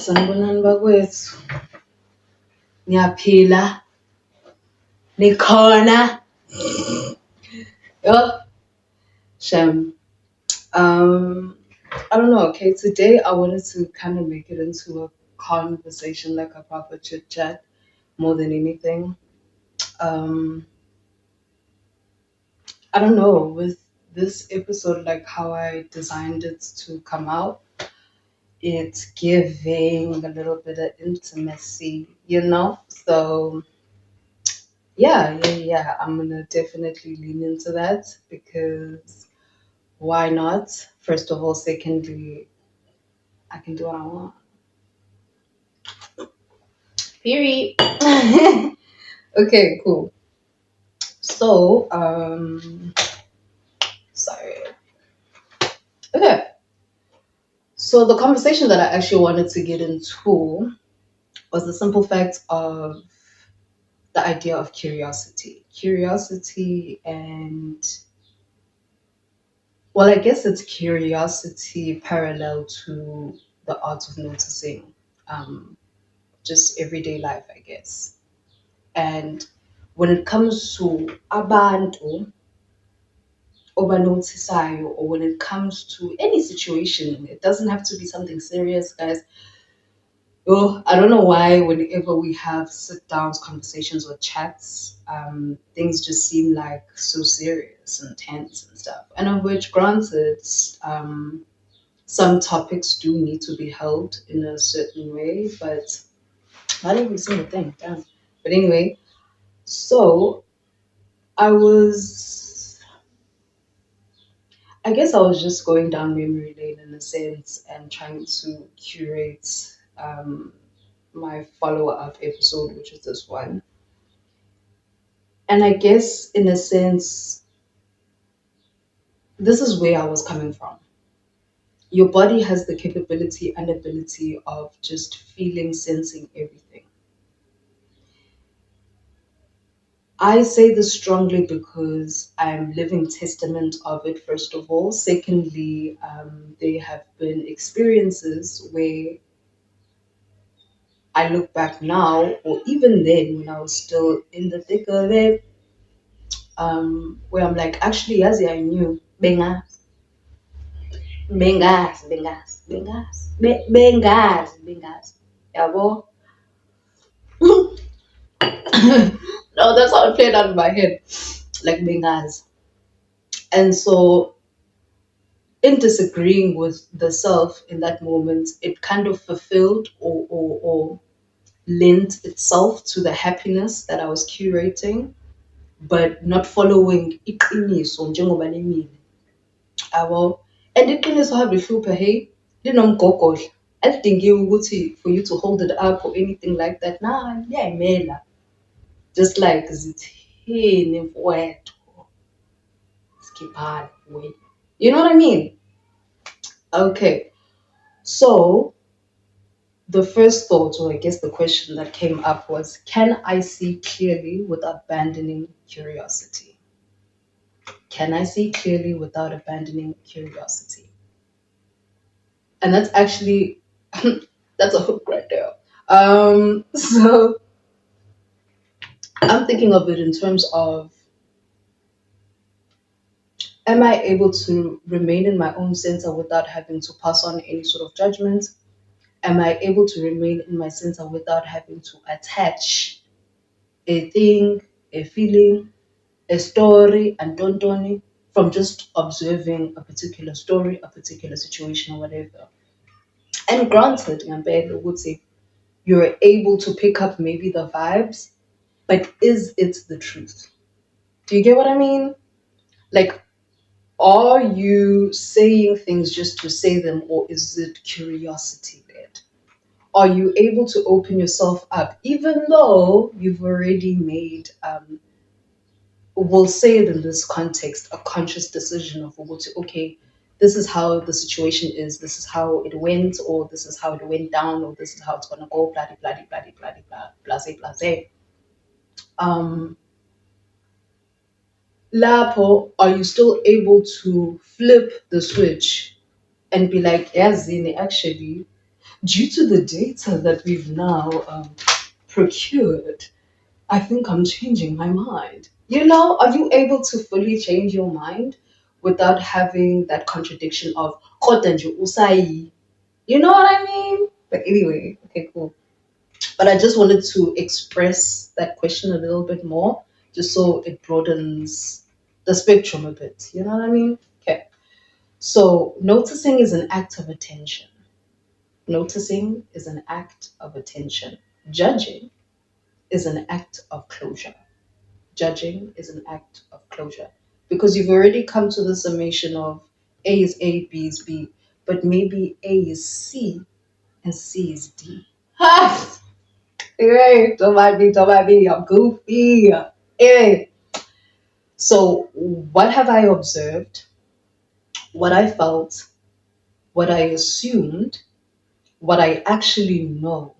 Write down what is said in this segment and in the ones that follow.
Sanibonani bakwethu. Niyaphila? Nikhona? Yo, Shem. I don't know, okay. Today I wanted to kind of make it into a conversation, like a proper chit chat, more than anything. Um, I don't know, with this episode, like how I designed it to come out, it's giving a little bit of intimacy, you know? So yeah. I'm gonna definitely lean into that because why not? First of all, secondly, I can do what I want. Period. Okay, cool. So, sorry. Okay. So the conversation that I actually wanted to get into was the simple fact of the idea of curiosity. Curiosity and well, I guess it's curiosity parallel to the art of noticing. Um, just everyday life, I guess. And when it comes to abantu obanotisayo, or when it comes to any situation, it doesn't have to be something serious, guys. Oh, I don't know why whenever we have sit downs, conversations or chats, things just seem like so serious and tense and stuff. And of which, granted, some topics do need to be held in a certain way, but not every single thing. Damn. But anyway, so I was, I guess I was just going down memory lane in a sense and trying to curate my follow up episode, which is this one. And I guess in a sense, this is where I was coming from. Your body has the capability and ability of just feeling, sensing everything. I say this strongly because I'm living testament of it, first of all. Secondly, there have been experiences where I look back now, or even then when I was still in the thick of it, where I'm like, actually, yes, yeah, I knew. Bengas. Yabo. No, that's how it played out in my head, like bengas. And so in disagreeing with the self in that moment, it kind of fulfilled or lent itself to the happiness that I was curating, but not following iqiniso njengoba limile. Yabo. And iqiniso have lihluphe, hey, linomgogodla. Alidingiwe ukuthi for you to hold it up or anything like that. Nah, liyayimela. Just like zithini mfowethu, skiphani wena. You know what I mean? Okay. So the first thought, or I guess the question that came up was, can I see clearly without abandoning curiosity? Can I see clearly without abandoning curiosity? And that's actually that's a hook right there. So I'm thinking of it in terms of, am I able to remain in my own center without having to pass on any sort of judgment? Am I able to remain in my center without having to attach a thing, a feeling, a story, and don't from just observing a particular story, a particular situation, or whatever? And granted, Ngambele would say you're able to pick up maybe the vibes, but is it the truth? Do you get what I mean? Like, are you saying things just to say them, or is it curiosity led? Are you able to open yourself up, even though you've already made, we'll say it in this context, a conscious decision of what to, okay, this is how the situation is, this is how it went, or this is how it went down, or this is how it's gonna go, bloody, bloody, bloody, bloody, blah, blase, blase. Um, Lapo, are you still able to flip the switch and be like, yeah, Zini, actually, due to the data that we've now procured, I think I'm changing my mind. You know, are you able to fully change your mind without having that contradiction of "Kodwa nje usayi"? You know what I mean? But anyway, okay, cool. But I just wanted to express that question a little bit more, just so it broadens the spectrum a bit. You know what I mean? Okay. So noticing is an act of attention. Noticing is an act of attention. Judging is an act of closure. Judging is an act of closure. Because you've already come to the summation of A is A, B is B, but maybe A is C and C is D. Ha! Anyway, don't mind me, I'm goofy. Anyway, so what have I observed? What I felt, what I assumed, what I actually know,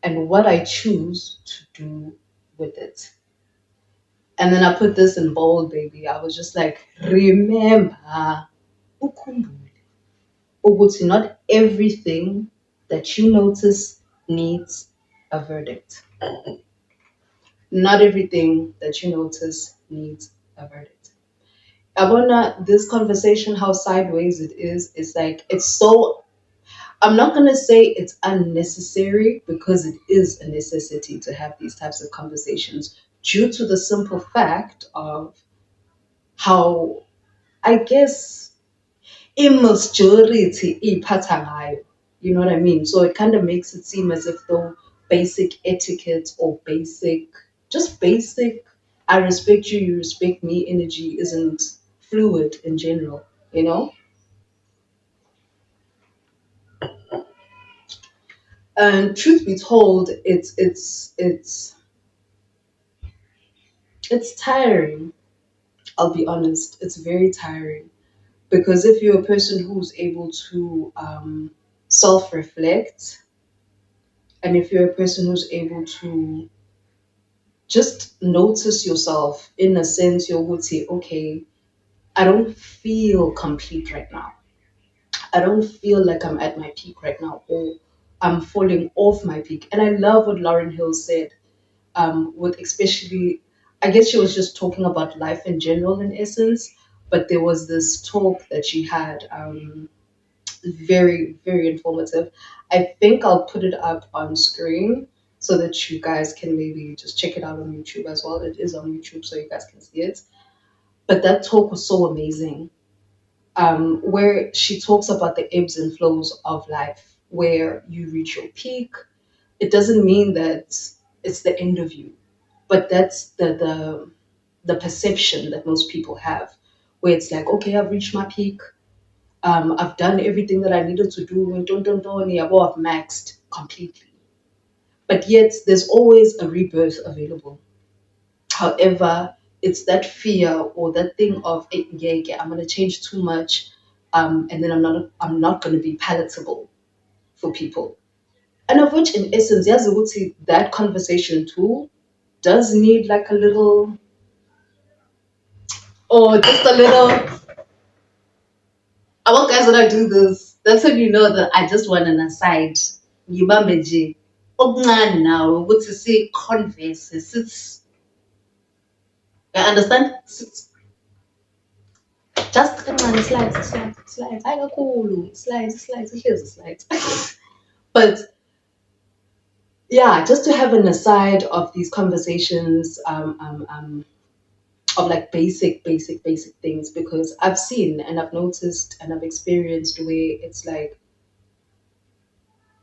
and what I choose to do with it. And then I put this in bold, baby. I was just like, remember, ukhumbule ukuthi not everything that you notice needs a verdict. Not everything that you notice needs a verdict. Abona, this conversation, how sideways it is like, it's so, I'm not going to say it's unnecessary because it is a necessity to have these types of conversations due to the simple fact of how, I guess, immaturity iphatha ngayo. You know what I mean? So it kind of makes it seem as if though basic etiquette or basic, just basic, I respect you, you respect me energy isn't fluid in general, you know? And truth be told, it's tiring. I'll be honest, it's very tiring because if you're a person who's able to self-reflect, and if you're a person who's able to just notice yourself in a sense, you would say, okay, I don't feel complete right now. I don't feel like I'm at my peak right now, or I'm falling off my peak. And I love what Lauren Hill said, with especially, I guess she was just talking about life in general in essence, but there was this talk that she had, very, very informative. I think I'll put it up on screen so that you guys can maybe just check it out on YouTube as well. It is on YouTube, so you guys can see it. But that talk was so amazing, where she talks about the ebbs and flows of life, where you reach your peak. It doesn't mean that it's the end of you, but that's the perception that most people have, where it's like, okay, I've reached my peak. I've done everything that I needed to do, and don't, yeah, well, I've maxed completely. But yet, there's always a rebirth available. However, it's that fear or that thing of, "Eh, yeah, yeah, I'm gonna change too much, and then I'm not gonna be palatable for people." And of which, in essence, yes, I would say that conversation too does need like a little, or just a little. I want guys when I do this. That's when you know that I just want an aside. Ngibambe nje okuncane nawe ukuthi si converse sits. You understand? Sits, just kancane slides hayi kakhulu slides ihlezi slides. But yeah, just to have an aside of these conversations, of like basic things, because I've seen and I've noticed and I've experienced where it's like,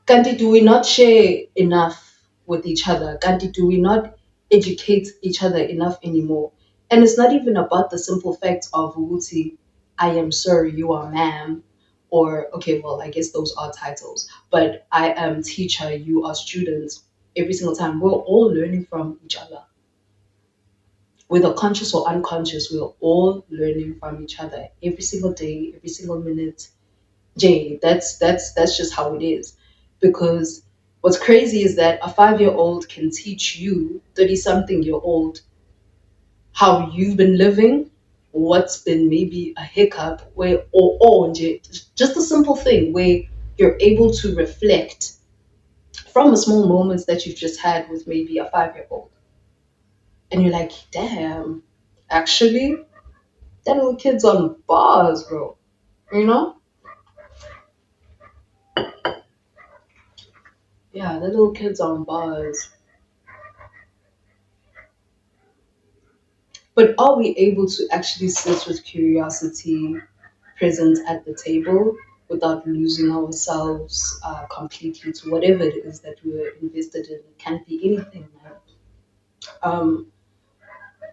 Kanti, do we not share enough with each other? Kanti, do we not educate each other enough anymore? And it's not even about the simple fact of Wuti, I am sir, you are ma'am, or okay, well, I guess those are titles, but I am teacher, you are students. Every single time, we're all learning from each other. Whether conscious or unconscious, we're all learning from each other every single day, every single minute. Jay, that's just how it is. Because what's crazy is that a 5-year old can teach you 30 something year old how you've been living, what's been maybe a hiccup, where or nje, just a simple thing where you're able to reflect from the small moments that you've just had with maybe a 5 year old. And you're like, damn, actually, that little kid's on bars, bro. You know? Yeah, the little kid's on bars. But are we able to actually sit with curiosity present at the table without losing ourselves completely to whatever it is that we're invested in? It can't be anything, man. Um,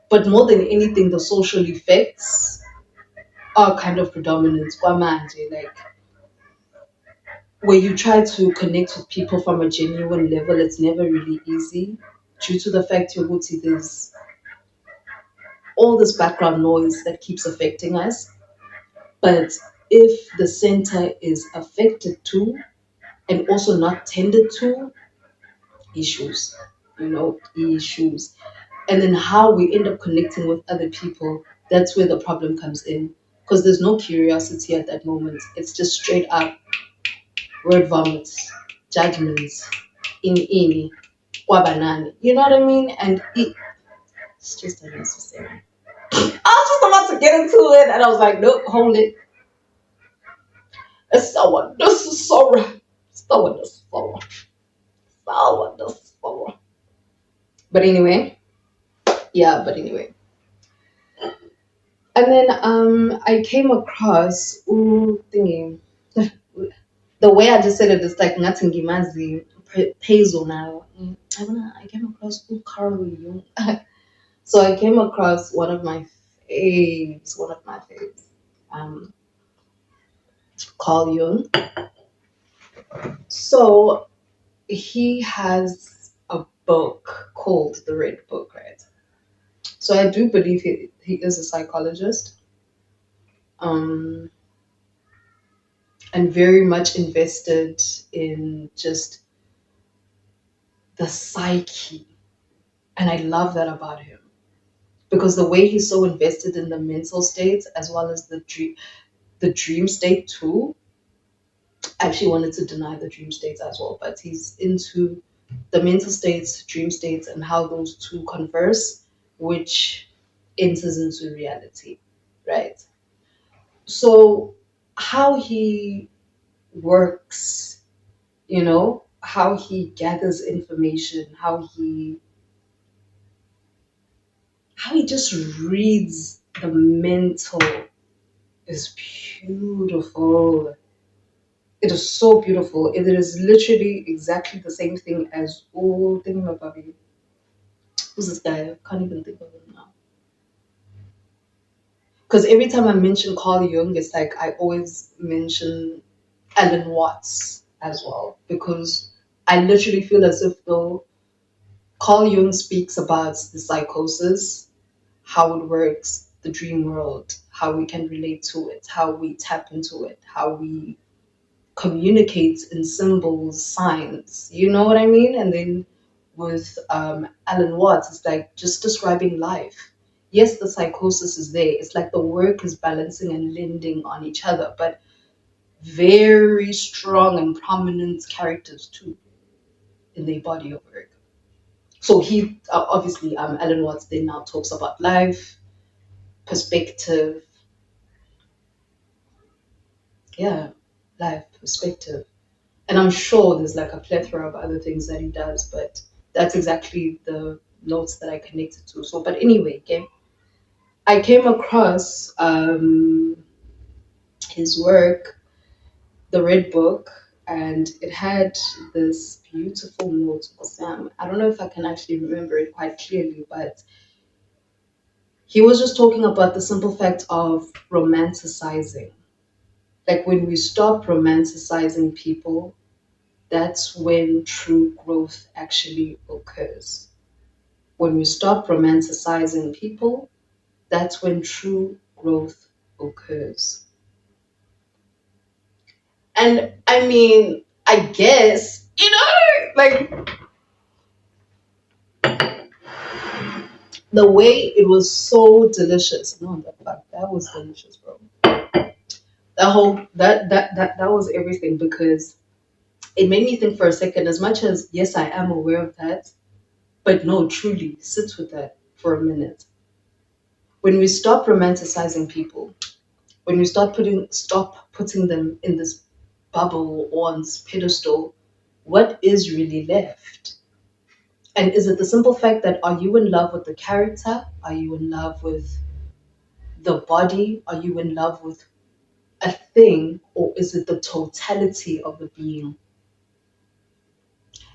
but more than anything, the social effects are kind of predominant. Kwamanje, like where you try to connect with people from a genuine level, it's never really easy due to the fact Yoguti, there's all this background noise that keeps affecting us. But if the center is affected too and also not tended to, issues, issues. And then how we end up connecting with other people, that's where the problem comes in. Because there's no curiosity at that moment. It's just straight up word vomits, judgments, in, wabanani. You know what I mean? And it's just unnecessary. I was just about to get into it, and I was like, nope, hold it. It's so unnecessary. So unnecessary. So unnecessary. But anyway, yeah, but anyway. And then I came across thingy. The way I just said it is like nothing gimazi peso now. I came across Carl Jung. So I came across one of my faves, um, Carl Jung. So he has a book called The Red Book, right? So I do believe he is a psychologist, um, and very much invested in just the psyche. And I love that about him because the way he's so invested in the mental states as well as the dream state too. I actually wanted to deny the dream states as well, but he's into the mental states, dream states, and how those two converse, which enters into reality, right? So how he works, how he gathers information, how he just reads the mental is beautiful. It is so beautiful. It is literally exactly the same thing as thinking about baby. Who's this guy? I can't even think of him now. Because every time I mention Carl Jung, it's like I always mention Alan Watts as well. Because I literally feel as if though Carl Jung speaks about the psychosis, how it works, the dream world, how we can relate to it, how we tap into it, how we communicate in symbols, signs. You know what I mean? And then with Alan Watts, it's like just describing life. Yes, the psychosis is there. It's like the work is balancing and lending on each other, but very strong and prominent characters too in their body of work. So he obviously Alan Watts then now talks about life, perspective, yeah, life perspective. And I'm sure there's like a plethora of other things that he does, but that's exactly the notes that I connected to. So, but anyway, okay, I came across his work, The Red Book, and it had this beautiful note. I don't know if I can actually remember it quite clearly, but he was just talking about the simple fact of romanticizing. Like when we stop romanticizing people, that's when true growth actually occurs. When we stop romanticizing people, that's when true growth occurs. And I mean, I guess, like the way it was so delicious. No, that was delicious, bro. That was everything because it made me think for a second. As much as yes, I am aware of that, but no, truly sit with that for a minute. When we stop romanticizing people, when we stop putting them in this bubble or on this pedestal, what is really left? And is it the simple fact that are you in love with the character? Are you in love with the body? Are you in love with a thing? Or is it the totality of the being?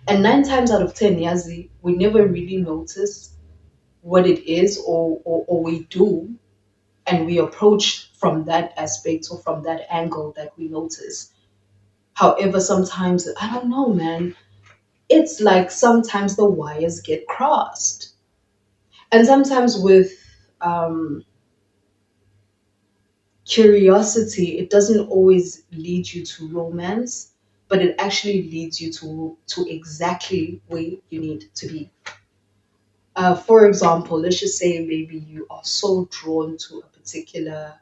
And nine times out of 10, Yazi, we never really notice what it is, or we do, and we approach from that aspect or from that angle that we notice. However, sometimes, I don't know, man, it's like sometimes the wires get crossed. And sometimes with um, curiosity, it doesn't always lead you to romance, but it actually leads you to exactly where you need to be. For example, let's just say maybe you are so drawn to a particular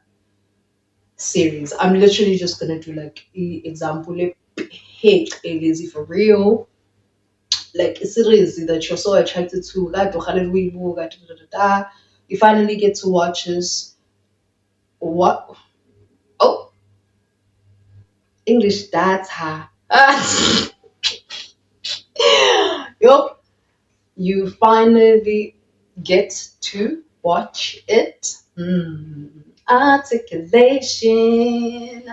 series. I'm literally just gonna do like example. Hey, lazy for real. Like a series that you're so attracted to. Like, you finally get to watch this. What? Oh, English data. Yup, you finally get to watch it. Articulation.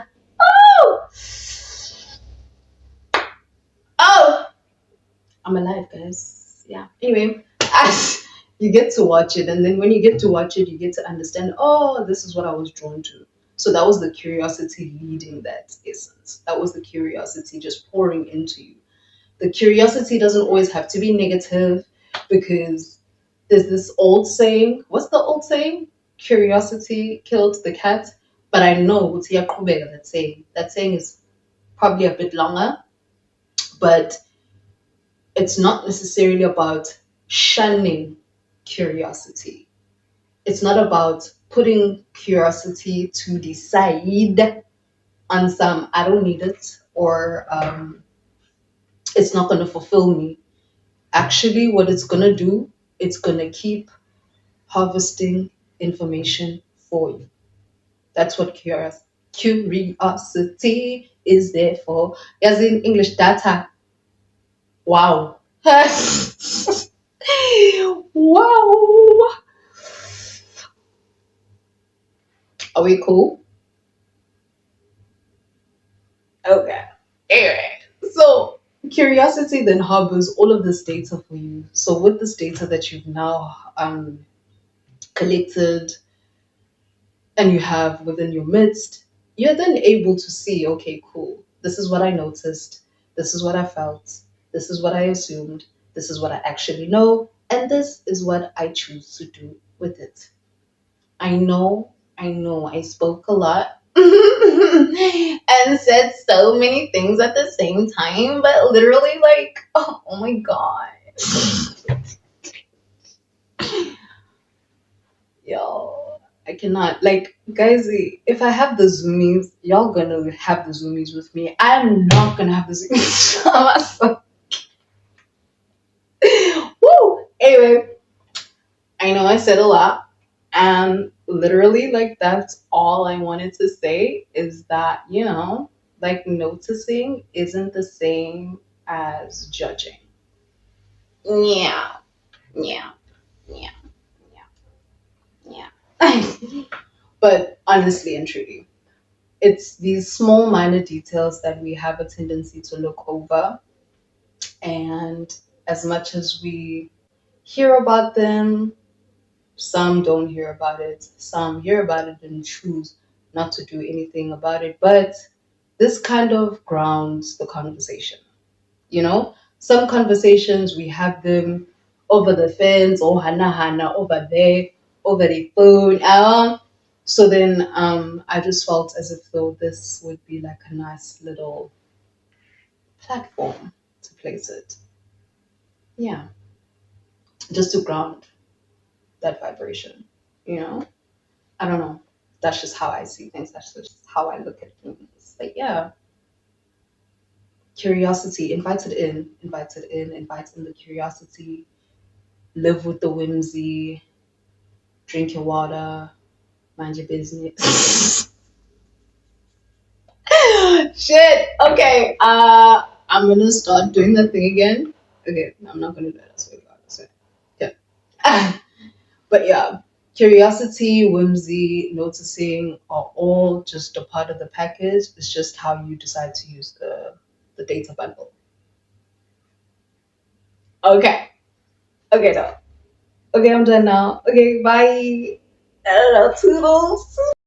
Oh, oh, I'm alive, guys. Yeah. Anyway, you get to watch it, and then when you get to watch it, you get to understand. Oh, this is what I was drawn to. So that was the curiosity leading that essence. That was the curiosity just pouring into you. The curiosity doesn't always have to be negative because there's this old saying. What's the old saying? Curiosity killed the cat. But I know it's Yakubega that saying. That saying is probably a bit longer, but it's not necessarily about shunning curiosity. It's not about putting curiosity to the side on some, I don't need it, or it's not going to fulfill me. Actually, what it's going to do, it's going to keep harvesting information for you. That's what curiosity is there for. As in English, data. Wow. Wow. Are we cool? Okay. Anyway, so curiosity then harbors all of this data for you. So with this data that you've now collected and you have within your midst, you're then able to see, okay, cool. This is what I noticed. This is what I felt. This is what I assumed. This is what I actually know. And this is what I choose to do with it. I know, I spoke a lot and said so many things at the same time, but literally, like, oh my god. Yo, I cannot. Like, guys, if I have the zoomies, y'all gonna have the zoomies with me. I'm not gonna have the zoomies by myself. Woo! Anyway, I know I said a lot. And literally, like, that's all I wanted to say is that, like, noticing isn't the same as judging. Yeah, yeah, yeah, yeah, yeah. But honestly and truly, it's these small, minor details that we have a tendency to look over. And as much as we hear about them, some don't hear about it, some hear about it and choose not to do anything about it. But this kind of grounds the conversation. Some conversations we have them over the fence or hana hana over there, over the phone. So then I just felt as if though this would be like a nice little platform to place it. Yeah, just to ground that vibration. You know, I don't know. That's just how I see things. That's just how I look at things. But yeah, curiosity, invite in the curiosity, live with the whimsy, drink your water, mind your business. Shit. Okay. I'm gonna start doing that thing again. Okay, I'm not gonna do it. I swear to God. I swear. Yeah. But yeah, curiosity, whimsy, noticing are all just a part of the package. It's just how you decide to use the data bundle. Okay. Okay, no. Okay, I'm done now. Okay, bye. I don't know, toodles.